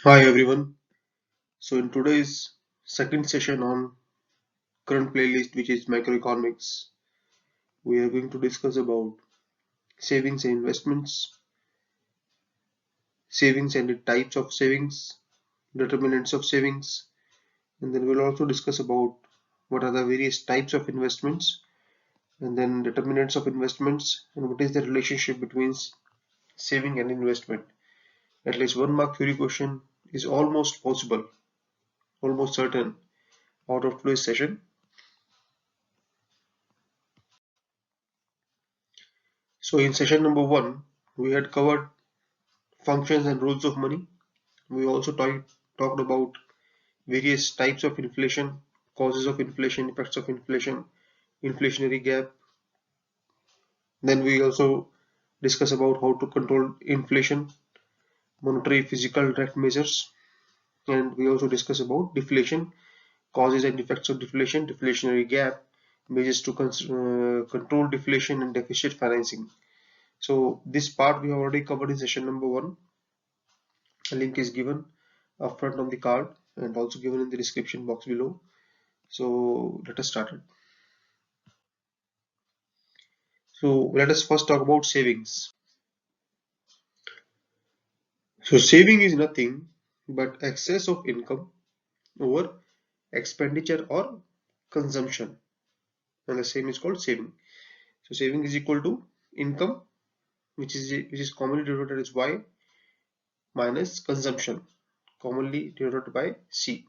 Hi everyone. So in today's second session on current playlist, which is Macroeconomics, we are going to discuss about savings and investments, savings and the types of savings, determinants of savings, and then we'll also discuss about what are the various types of investments, and then determinants of investments, and what is the relationship between saving and investment. At least one mark theory question is almost possible, almost certain out of today's session. So in session number one, we had covered functions and rules of money. We also talked about various types of inflation, causes of inflation, effects of inflation, inflationary gap. Then we also discuss about how to control inflation, monetary physical direct measures, and we also discuss about deflation, causes and effects of deflation, deflationary gap, measures to control deflation and deficit financing. So this part we have already covered in session number one. A link is given upfront on the card and also given in the description box below. So let us start it. So let us first talk about savings. So saving is nothing but excess of income over expenditure or consumption, and the same is called saving. So saving is equal to income, which is commonly denoted as Y, minus consumption, commonly denoted by C.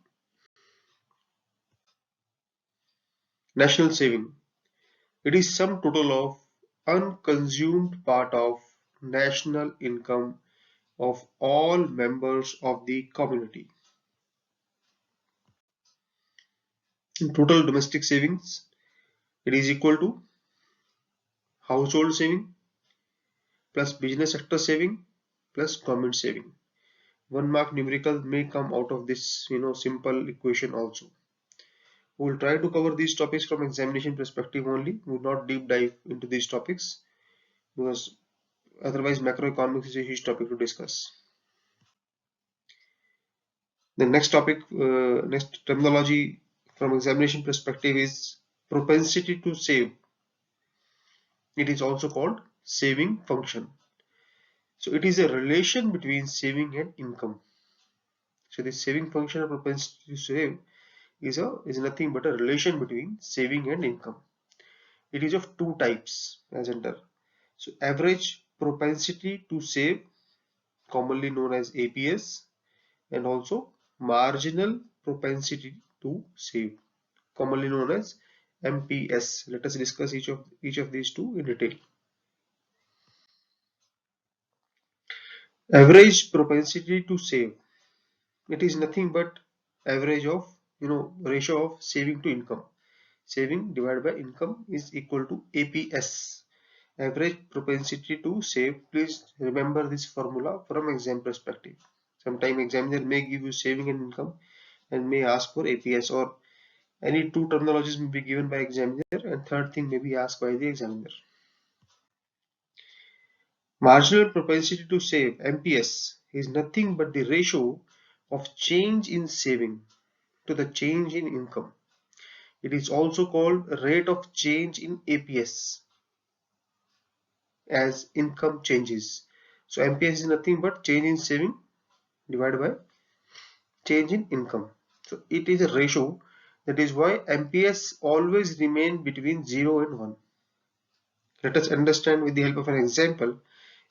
National saving. It is sum total of unconsumed part of national income of all members of the community. In total domestic savings, it is equal to household saving plus business sector saving plus government saving. One mark numerical may come out of this simple equation also. We will try to cover these topics from examination perspective only. We will not deep dive into these topics because otherwise macroeconomics is a huge topic to discuss. The next topic, next terminology from examination perspective is propensity to save. It is also called saving function. So it is a relation between saving and income. So the saving function of propensity to save is nothing but a relation between saving and income. It is of two types as under. So average propensity to save, commonly known as APS, and also marginal propensity to save, commonly known as MPS. Let us discuss each of these two in detail. Average propensity to save. It is nothing but average of ratio of saving to income. Saving divided by income is equal to APS. Average propensity to save. Please remember this formula from exam perspective. Sometime examiner may give you saving and income and may ask for APS, or any two terminologies may be given by examiner and third thing may be asked by the examiner. Marginal propensity to save, MPS, is nothing but the ratio of change in saving to the change in income. It is also called rate of change in APS as income changes. So MPS is nothing but change in saving divided by change in income. So it is a ratio. That is why MPS always remain between 0 and 1. Let us understand with the help of an example.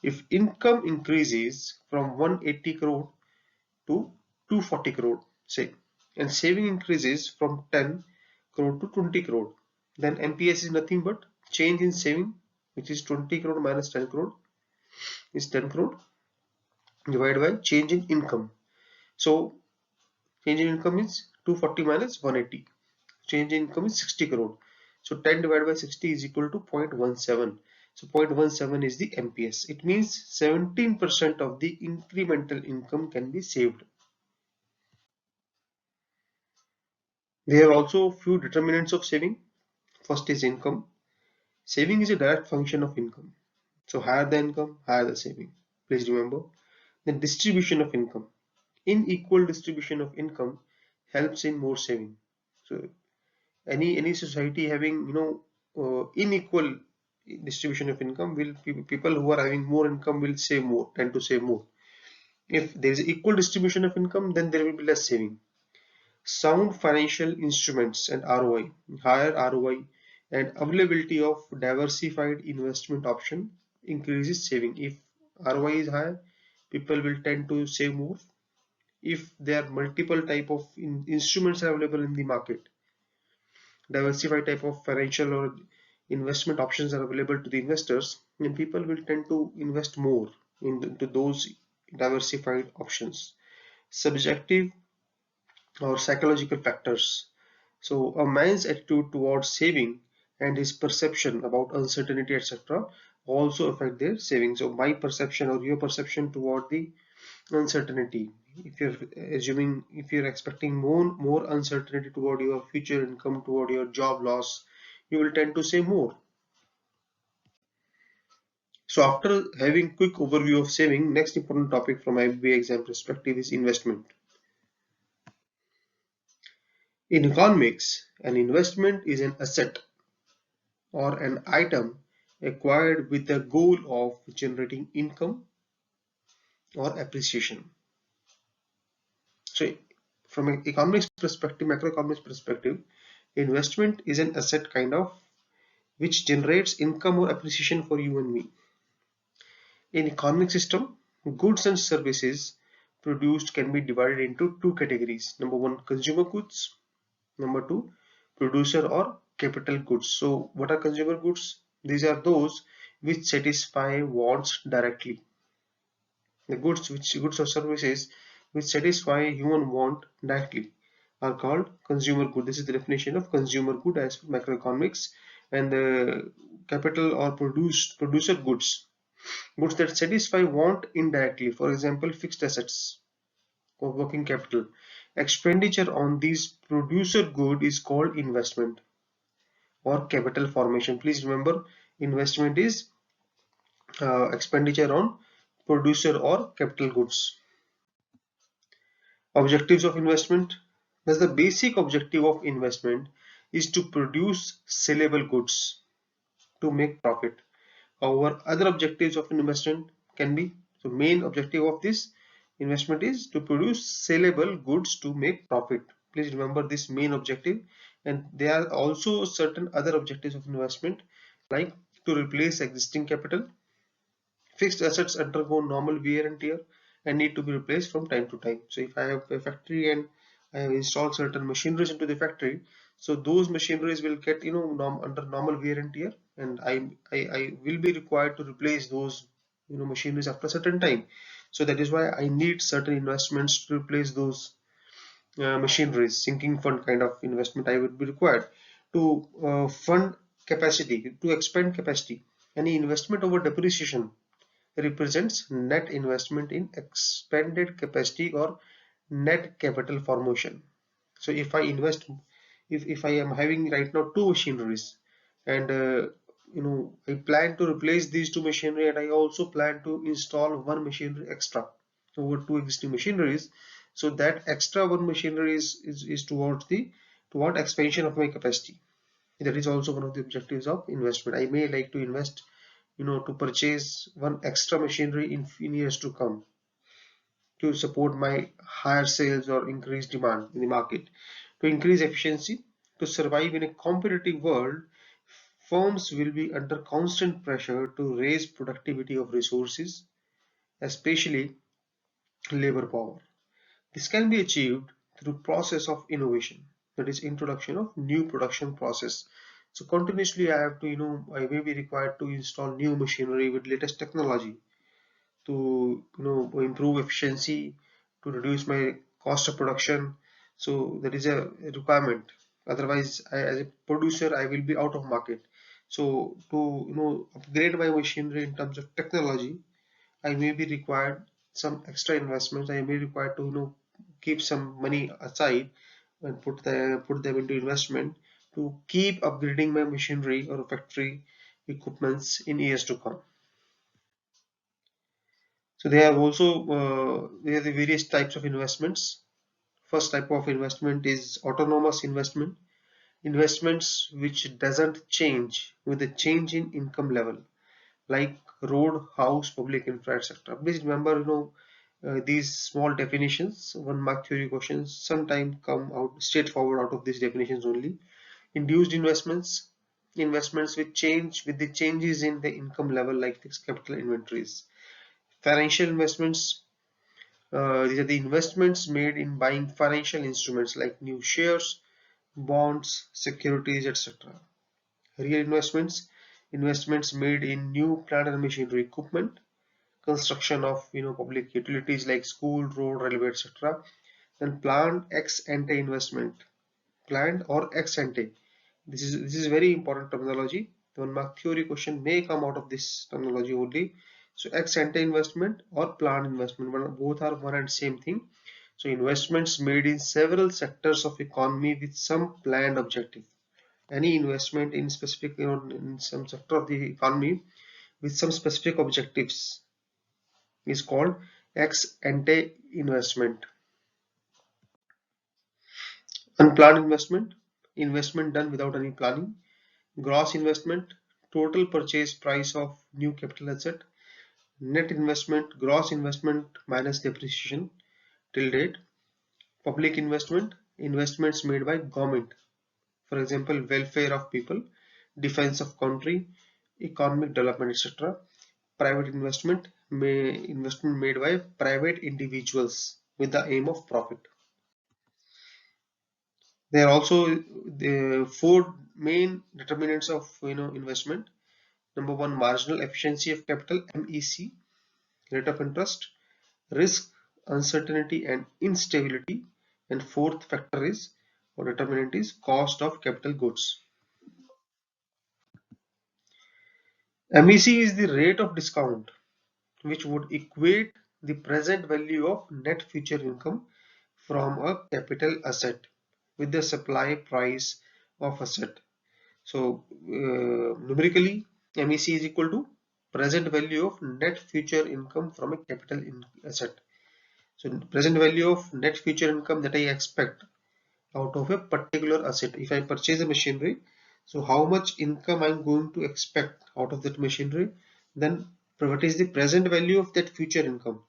If income increases from 180 crore to 240 crore, say, and saving increases from 10 crore to 20 crore, then MPS is nothing but change in saving, which is 20 crore minus 10 crore is 10 crore divided by change in income. So change in income is 240 minus 180. Change in income is 60 crore. So 10 divided by 60 is equal to 0.17. So 0.17 is the MPS. It means 17% of the incremental income can be saved. There are also few determinants of saving. First is income. Saving is a direct function of income. So higher the income, higher the saving. Please remember. The distribution of income. unequal distribution of income helps in more saving. So any society having unequal distribution of income will people who are having more income will save more, tend to save more. If there is equal distribution of income, then there will be less saving. Sound financial instruments and ROI, higher ROI and availability of diversified investment option increases saving. If ROI is higher, people will tend to save more. If there are multiple type of instruments are available in the market, diversified type of financial or investment options are available to the investors, then people will tend to invest more into those diversified options. Subjective or psychological factors. So a man's attitude towards saving and his perception about uncertainty, etc., also affect their savings. So my perception or your perception toward the uncertainty. If you're assuming, if you're expecting more uncertainty toward your future income, toward your job loss, you will tend to save more. So after having quick overview of saving, next important topic from IBBI exam perspective is investment. In economics, an investment is an asset or an item acquired with the goal of generating income or appreciation. So from an economics perspective, macroeconomics perspective, investment is an asset kind of which generates income or appreciation for you and me. In economic system, goods and services produced can be divided into two categories. Number one, consumer goods. Number two, producer or capital goods. So what are consumer goods? These are those which satisfy wants directly. The goods or services which satisfy human want directly are called consumer good. This is the definition of consumer good as per macroeconomics. And the capital or producer goods that satisfy want indirectly. For example, fixed assets or working capital. Expenditure on these producer good is called investment or capital formation. Please remember, investment is expenditure on producer or capital goods. Objectives of investment. Thus, the basic objective of investment is to produce sellable goods to make profit. However, other objectives of investment can be, so main objective of this investment is to produce sellable goods to make profit. Please remember this main objective, and there are also certain other objectives of investment like to replace existing capital. Fixed assets undergo normal wear and tear and need to be replaced from time to time. So if I have a factory and I have installed certain machineries into the factory, so those machineries will get under normal wear and tear, and I will be required to replace those machineries after a certain time. So that is why I need certain investments to replace those machineries. Sinking fund kind of investment I would be required to fund capacity, to expand capacity. Any investment over depreciation represents net investment in expanded capacity or net capital formation. So if I invest, if I am having right now two machineries, and I plan to replace these two machinery, and I also plan to install one machinery extra over two existing machineries, so that extra one machinery is toward expansion of my capacity. That is also one of the objectives of investment. I may like to invest to purchase one extra machinery in years to come to support my higher sales or increased demand in the market. To increase efficiency, to survive in a competitive world, firms will be under constant pressure to raise productivity of resources, especially labor power. This can be achieved through process of innovation, that is introduction of new production process. So continuously I have to, I may be required to install new machinery with latest technology to improve efficiency, to reduce my cost of production. So that is a requirement. Otherwise, as a producer, I will be out of market. So to upgrade my machinery in terms of technology, I may be required some extra investments. I may require to keep some money aside and put them into investment to keep upgrading my machinery or factory equipments in years to come. So they have also there are the various types of investments. First type of investment is autonomous investment, investments which doesn't change with the change in income level, like road, house, public infra, etc. Please remember, these small definitions. One mark theory questions sometimes come out straightforward out of these definitions only. Induced investments, investments which change with the changes in the income level, like fixed capital, inventories. Financial investments, these are the investments made in buying financial instruments like new shares, bonds, securities, etc. Real investments, investments made in new plant and machinery equipment, construction of public utilities like school, road, railway, etc. Then planned ex ante investment, planned or ex ante. This is very important terminology. The 1 mark theory question may come out of this terminology only. So ex ante investment or planned investment, both are one and same thing. So investments made in several sectors of economy with some planned objective. Any investment in specific, in some sector of the economy with some specific objectives is called ex ante investment. Unplanned investment, investment done without any planning. Gross investment, total purchase price of new capital asset. Net investment, gross investment minus depreciation till date. Public investment, investments made by government, for example welfare of people, defense of country, economic development, etc. Private investment, investment made by private individuals with the aim of profit. There are also the four main determinants of investment. Number one, marginal efficiency of capital, MEC, rate of interest, risk, uncertainty and instability, and fourth factor is, or determinant is, cost of capital goods. MEC is the rate of discount which would equate the present value of net future income from a capital asset with the supply price of asset. So numerically, MEC is equal to present value of net future income from a capital asset. So present value of net future income that I expect out of a particular asset. If I purchase a machinery, so how much income I'm going to expect out of that machinery, then what is the present value of that future income?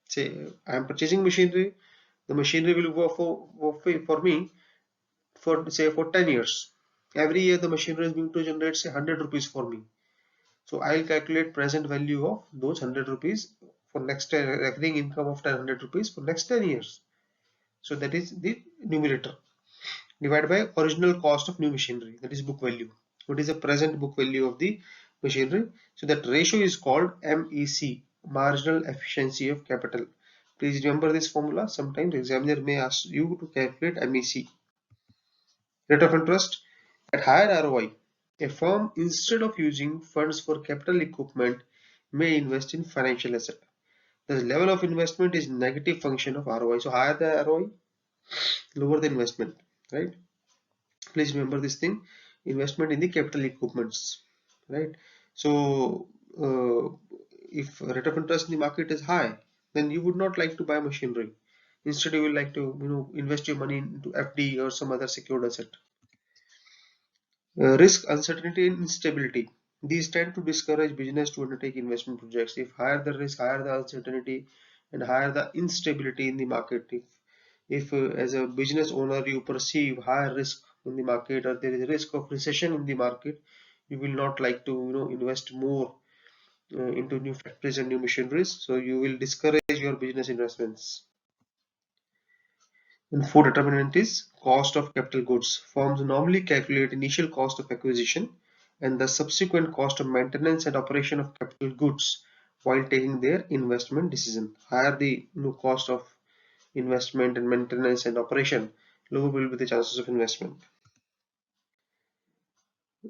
Say I am purchasing machinery, the machinery will go for me for say for 10 years. Every year the machinery is going to generate say 100 rupees for me. So I'll calculate present value of those 100 rupees for next recurring income of 100 rupees for next 10 years. So that is the numerator, divided by original cost of new machinery, that is book value. What is the present book value of the machinery? So that ratio is called MEC, marginal efficiency of capital. Please remember this formula. Sometimes examiner may ask you to calculate MEC. Rate of interest, at higher ROI, a firm instead of using funds for capital equipment may invest in financial asset. The level of investment is negative function of ROI. So higher the ROI, lower the investment, right? Please remember this thing, investment in the capital equipments, right? So if rate of interest in the market is high, then you would not like to buy machinery. Instead you will like to invest your money into FD or some other secured asset. Risk, uncertainty and instability, these tend to discourage business to undertake investment projects. If higher the risk, higher the uncertainty and higher the instability in the market, if as a business owner you perceive higher risk in the market or there is a risk of recession in the market, you will not like to invest more into new factories and new machineries, so you will discourage your business investments. And fourth determinant is cost of capital goods. Firms normally calculate initial cost of acquisition and the subsequent cost of maintenance and operation of capital goods while taking their investment decision. Higher the cost of investment and maintenance and operation, lower will be the chances of investment.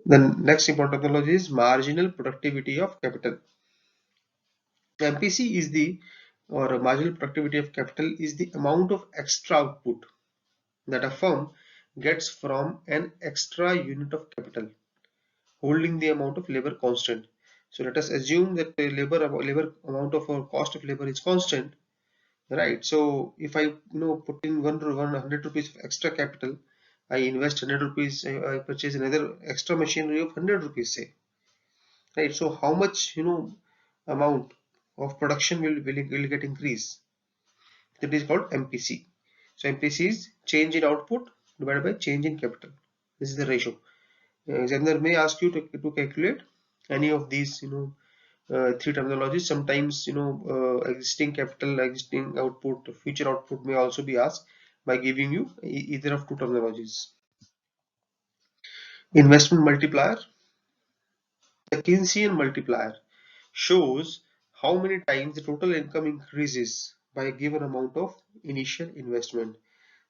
The next important terminology is marginal productivity of capital. MPC is the, or marginal productivity of capital is the amount of extra output that a firm gets from an extra unit of capital, holding the amount of labor constant. So let us assume that the labor amount of our cost of labor is constant, right? So if I put in 100 rupees of extra capital, I invest 100 rupees, I purchase another extra machinery of 100 rupees, say, right? So how much amount of production will get increased? That is called MPC. So MPC is change in output divided by change in capital. This is the ratio. Examiner may ask you to calculate any of these three terminologies. Sometimes existing capital, existing output, future output may also be asked by giving you either of two terminologies. Investment multiplier. The Keynesian multiplier shows how many times the total income increases by a given amount of initial investment.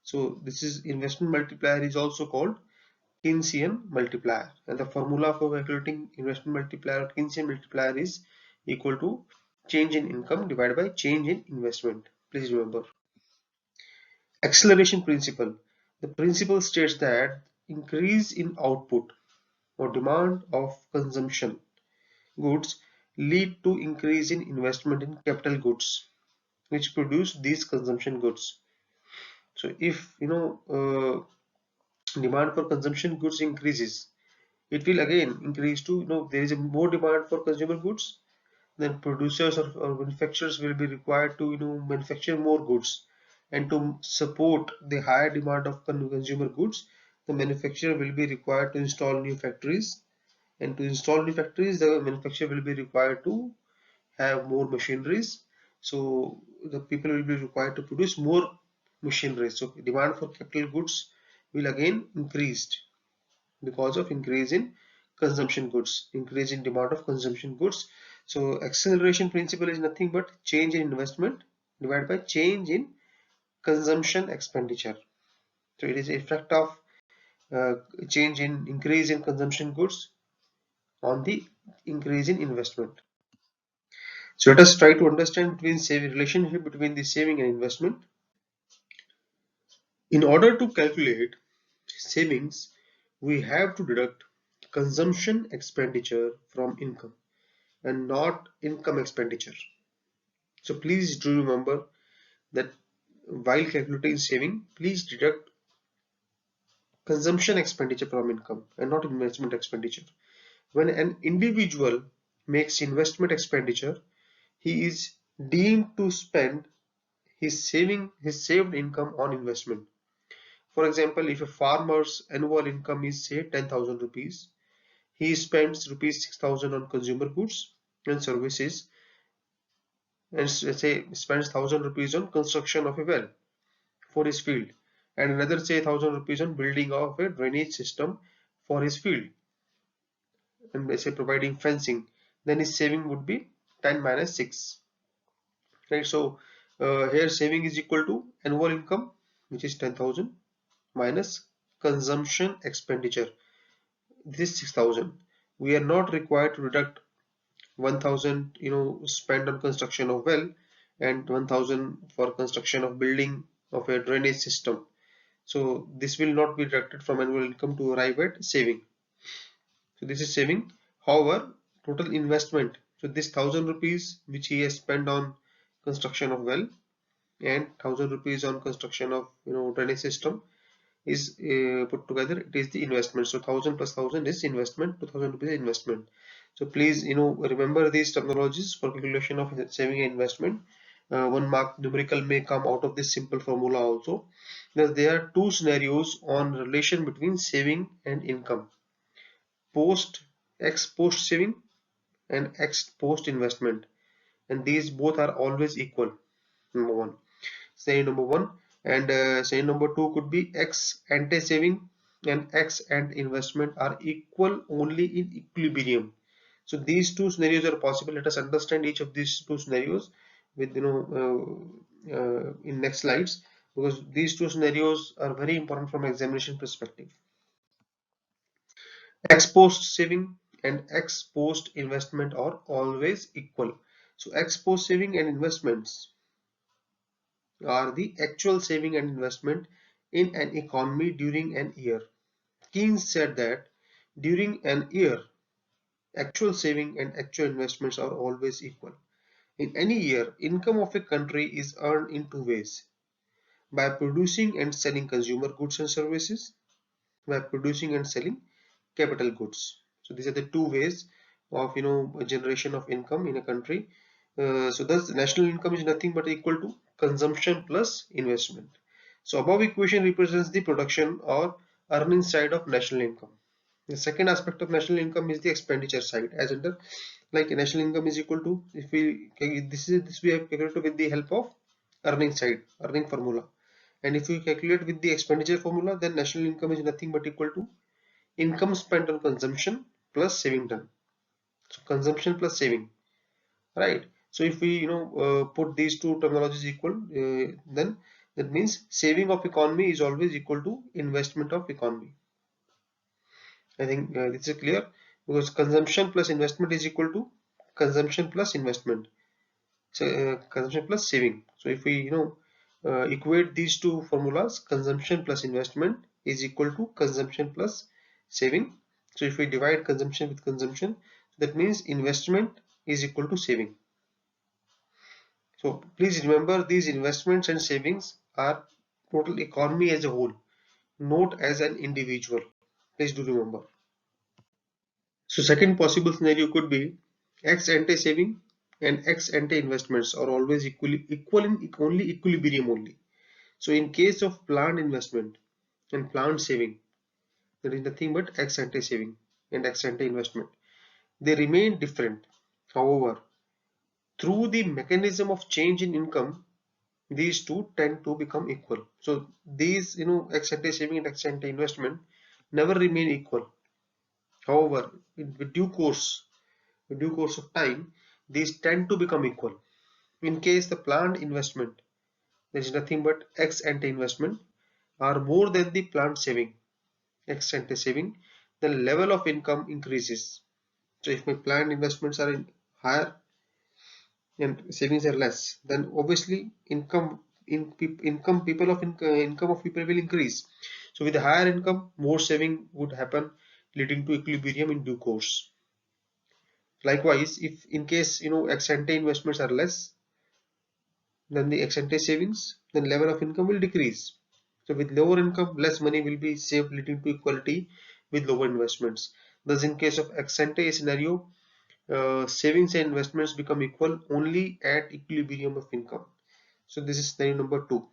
So this is investment multiplier is also called Keynesian multiplier, and the formula for calculating investment multiplier or Keynesian multiplier is equal to change in income divided by change in investment. Please remember. Acceleration principle. The principle states that increase in output or demand of consumption goods lead to increase in investment in capital goods which produce these consumption goods. So if demand for consumption goods increases, it will again increase to there is a more demand for consumer goods, then producers or manufacturers will be required to manufacture more goods, and to support the higher demand of consumer goods, the manufacturer will be required to install new factories, and to install new factories the manufacturer will be required to have more machineries, so the people will be required to produce more machinery. So demand for capital goods will again increased because of increase in consumption goods, increase in demand of consumption goods. So acceleration principle is nothing but change in investment divided by change in consumption expenditure. So it is the effect of uh, change in increase in consumption goods on the increase in investment. So let us try to understand between saving relationship between the saving and investment. In order to calculate savings, we have to deduct consumption expenditure from income and not income expenditure. So please do remember that while calculating saving, please deduct consumption expenditure from income and not investment expenditure. When an individual makes investment expenditure, he is deemed to spend his saved income on investment. For example, if a farmer's annual income is say 10,000 rupees, he spends rupees 6,000 on consumer goods and services, and say spends 1,000 rupees on construction of a well for his field, and another say 1,000 rupees on building of a drainage system for his field, and say providing fencing, then his saving would be 10 minus 6, right? So here saving is equal to annual income, which is 10,000, minus consumption expenditure, this is 6,000. We are not required to deduct 1,000 spent on construction of well and 1,000 for construction of building of a drainage system. So this will not be deducted from annual income to arrive at saving. So this is saving. However, total investment, so this 1,000 rupees which he has spent on construction of well and 1,000 rupees on construction of drainage system is put together, it is the investment. So 1,000 plus 1,000 is investment, 2,000 rupees is investment. So please remember these terminologies for calculation of saving and investment. 1 mark numerical may come out of this simple formula also. There are two scenarios on relation between saving and income: post ex post saving and ex post investment, and these both are always equal. Number one, say number one, and say number two could be X ante saving and X and investment are equal only in equilibrium. So these two scenarios are possible. Let us understand each of these two scenarios with in next slides, because these two scenarios are very important from examination perspective. Ex post saving and ex post investment are always equal. So ex post saving and investments are the actual saving and investment in an economy during an year. Keynes said that during an year, Actual saving and actual investments are always equal. In any year, income of a country is earned in two ways: by producing and selling consumer goods and services, by producing and selling capital goods. So these are the two ways of a generation of income in a country. So thus national income is nothing but equal to consumption plus investment. So above equation represents the production or earning side of national income. The second aspect of national income is the expenditure side, as under like national income is equal to, if we this we have calculated with the help of earning side, earning formula, and if we calculate with the expenditure formula, then national income is nothing but equal to income spent on consumption plus saving done. So consumption plus saving, right? So if we put these two terminologies equal, then that means saving of economy is always equal to investment of economy. I think this is clear, because consumption plus investment is equal to consumption plus investment. So consumption plus saving. So if we equate these two formulas, consumption plus investment is equal to consumption plus saving. So if we divide consumption with consumption, that means investment is equal to saving. So please remember, these investments and savings are total economy as a whole, not as an individual. Please do remember. So second possible scenario could be ex ante saving and ex ante investments are always equal in only equilibrium only. So in case of planned investment and planned saving, there is nothing but ex ante saving and ex ante investment. They remain different. However, through the mechanism of change in income, these two tend to become equal. So these ex ante saving and ex ante investment never remain equal. However, with due course of time, these tend to become equal. In case the planned investment, there is nothing but ex ante investment, are more than the planned saving, ex ante saving, the level of income increases. So if my planned investments are higher and savings are less, then obviously income of people will increase. So with a higher income, more saving would happen, leading to equilibrium in due course. Likewise, if in case ex ante investments are less than the ex ante savings, then level of income will decrease. So with lower income, less money will be saved, leading to equality with lower investments. Thus, in case of ex ante scenario, savings and investments become equal only at equilibrium of income. So this is scenario number 2.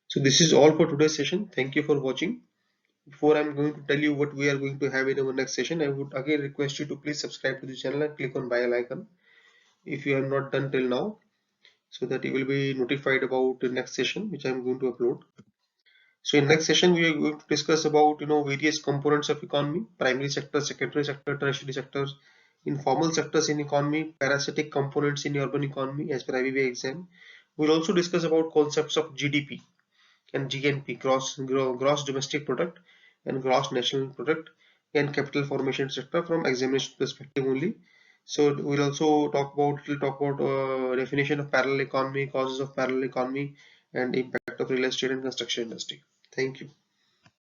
So this is all for today's session. Thank you for watching. Before I'm going to tell you what we are going to have in our next session, I would again request you to please subscribe to the channel and click on bell icon if you have not done till now, so that you will be notified about the next session which I'm going to upload. So in next session we are going to discuss about various components of economy: primary sector, secondary sector, tertiary sectors, informal sectors in economy, parasitic components in urban economy as per IBBI exam. We'll also discuss about concepts of GDP and GNP, gross domestic product, and gross national product, and capital formation sector from examination perspective only. So we'll also talk about definition of parallel economy, causes of parallel economy, and impact of real estate and construction industry. Thank you.